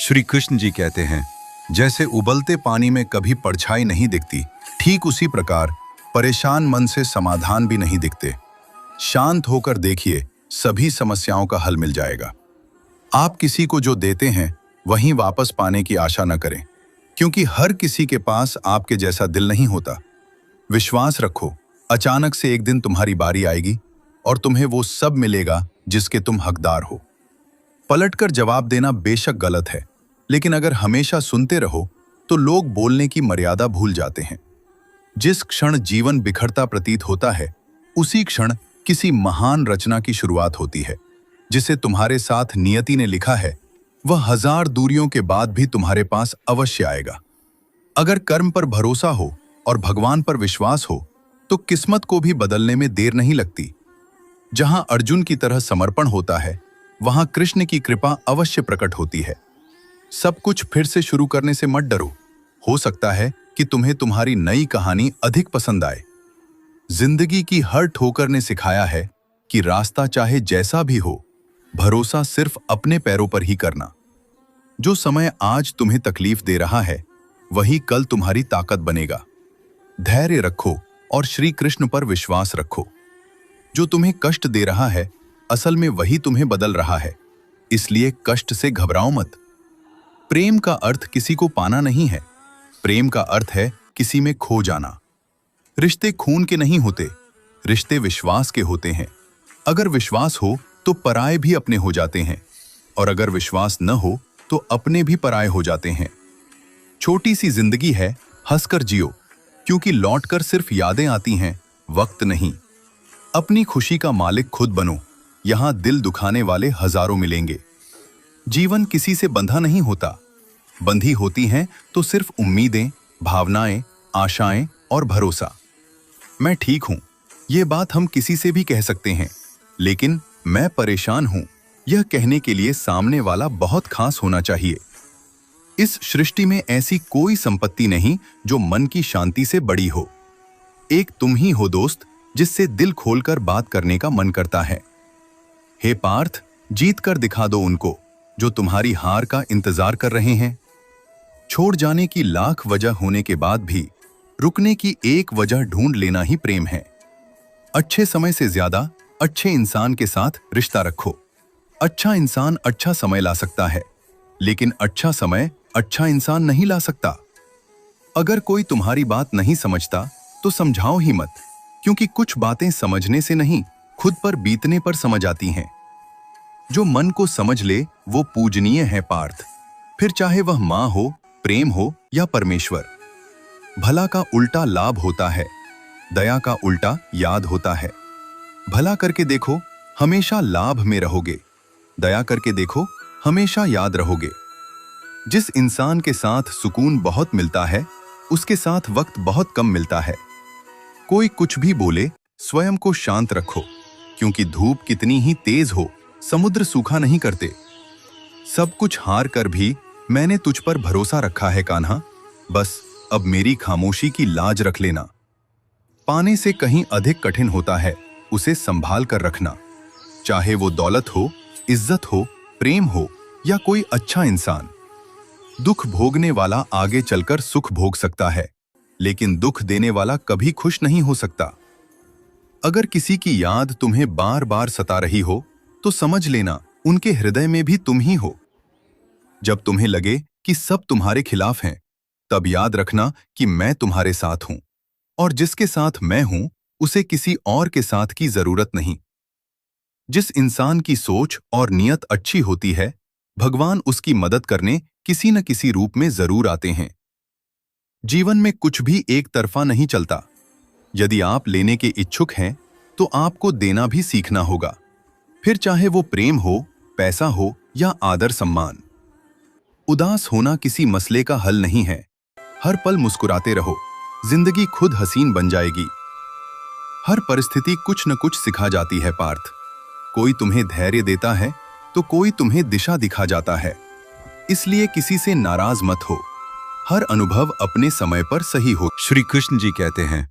श्री कृष्ण जी कहते हैं, जैसे उबलते पानी में कभी परछाई नहीं दिखती, ठीक उसी प्रकार परेशान मन से समाधान भी नहीं दिखते। शांत होकर देखिए, सभी समस्याओं का हल मिल जाएगा। आप किसी को जो देते हैं वहीं वापस पाने की आशा न करें, क्योंकि हर किसी के पास आपके जैसा दिल नहीं होता। विश्वास रखो, अचानक से एक दिन तुम्हारी बारी आएगी और तुम्हें वो सब मिलेगा जिसके तुम हकदार हो। पलटकर जवाब देना बेशक गलत है, लेकिन अगर हमेशा सुनते रहो तो लोग बोलने की मर्यादा भूल जाते हैं। जिस क्षण जीवन बिखरता प्रतीत होता है, उसी क्षण किसी महान रचना की शुरुआत होती है। जिसे तुम्हारे साथ नियति ने लिखा है, वह 1000 दूरियों के बाद भी तुम्हारे पास अवश्य आएगा। अगर कर्म पर भरोसा हो और भगवान पर विश्वास हो, तो किस्मत को भी बदलने में देर नहीं लगती। जहां अर्जुन की तरह समर्पण होता है, वहां कृष्ण की कृपा अवश्य प्रकट होती है। सब कुछ फिर से शुरू करने से मत डरो। हो सकता है कि तुम्हें तुम्हारी नई कहानी अधिक पसंद आए। जिंदगी की हर ठोकर ने सिखाया है कि रास्ता चाहे जैसा भी हो, भरोसा सिर्फ अपने पैरों पर ही करना। जो समय आज तुम्हें तकलीफ दे रहा है, वही कल तुम्हारी ताकत बनेगा। धैर्य रखो और श्री कृष्ण पर विश्वास रखो। जो तुम्हें कष्ट दे रहा है, असल में वही तुम्हें बदल रहा है, इसलिए कष्ट से घबराओ मत। प्रेम का अर्थ किसी को पाना नहीं है, प्रेम का अर्थ है किसी में खो जाना। रिश्ते खून के नहीं होते, रिश्ते विश्वास के होते हैं। अगर विश्वास हो तो पराये भी अपने हो जाते हैं, और अगर विश्वास न हो तो अपने भी पराये हो जाते हैं। छोटी सी जिंदगी है, हंसकर जियो, क्योंकि लौटकर सिर्फ यादें आती हैं, वक्त नहीं। अपनी खुशी का मालिक खुद बनो, यहां दिल दुखाने वाले हजारों मिलेंगे। जीवन किसी से बंधा नहीं होता, बंधी होती हैं तो सिर्फ उम्मीदें, भावनाएं, आशाएं और भरोसा। मैं ठीक हूं, यह बात हम किसी से भी कह सकते हैं, लेकिन मैं परेशान हूं, यह कहने के लिए सामने वाला बहुत खास होना चाहिए। इस सृष्टि में ऐसी कोई संपत्ति नहीं जो मन की शांति से बड़ी हो। एक तुम ही हो दोस्त, जिससे दिल खोलकर बात करने का मन करता है। हे पार्थ, जीत कर दिखा दो उनको जो तुम्हारी हार का इंतजार कर रहे हैं। छोड़ जाने की लाख वजह होने के बाद भी रुकने की एक वजह ढूंढ लेना ही प्रेम है। अच्छे समय से ज्यादा अच्छे इंसान के साथ रिश्ता रखो। अच्छा इंसान अच्छा समय ला सकता है, लेकिन अच्छा समय अच्छा इंसान नहीं ला सकता। अगर कोई तुम्हारी बात नहीं समझता तो समझाओ ही मत, क्योंकि कुछ बातें समझने से नहीं, खुद पर बीतने पर समझ आती हैं। जो मन को समझ ले वो पूजनीय है पार्थ, फिर चाहे वह मां हो, प्रेम हो या परमेश्वर। भला का उल्टा लाभ होता है, दया का उल्टा याद होता है। भला करके देखो, हमेशा लाभ में रहोगे। दया करके देखो, हमेशा याद रहोगे। जिस इंसान के साथ सुकून बहुत मिलता है, उसके साथ वक्त बहुत कम मिलता है। कोई कुछ भी बोले, स्वयं को शांत रखो, क्योंकि धूप कितनी ही तेज हो, समुद्र सूखा नहीं करते। सब कुछ हार कर भी मैंने तुझ पर भरोसा रखा है कान्हा, बस अब मेरी खामोशी की लाज रख लेना। पाने से कहीं अधिक कठिन होता है उसे संभाल कर रखना। चाहे वो दौलत हो, इज्जत हो, प्रेम हो या कोई अच्छा इंसान। दुख भोगने वाला आगे चलकर सुख भोग सकता है, लेकिन दुख देने वाला कभी खुश नहीं हो सकता। अगर किसी की याद तुम्हें बार बार सता रही हो, तो समझ लेना उनके हृदय में भी तुम ही हो। जब तुम्हें लगे कि सब तुम्हारे खिलाफ हैं, तब याद रखना कि मैं तुम्हारे साथ हूं, और जिसके साथ मैं हूं, उसे किसी और के साथ की जरूरत नहीं। जिस इंसान की सोच और नियत अच्छी होती है, भगवान उसकी मदद करने किसी न किसी रूप में जरूर आते हैं। जीवन में कुछ भी एक तरफा नहीं चलता। यदि आप लेने के इच्छुक हैं, तो आपको देना भी सीखना होगा, फिर चाहे वो प्रेम हो, पैसा हो या आदर सम्मान। उदास होना किसी मसले का हल नहीं है। हर पल मुस्कुराते रहो, जिंदगी खुद हसीन बन जाएगी। हर परिस्थिति कुछ न कुछ सिखा जाती है पार्थ। कोई तुम्हें धैर्य देता है तो कोई तुम्हें दिशा दिखा जाता है, इसलिए किसी से नाराज मत हो। हर अनुभव अपने समय पर सही हो। श्री कृष्ण जी कहते हैं,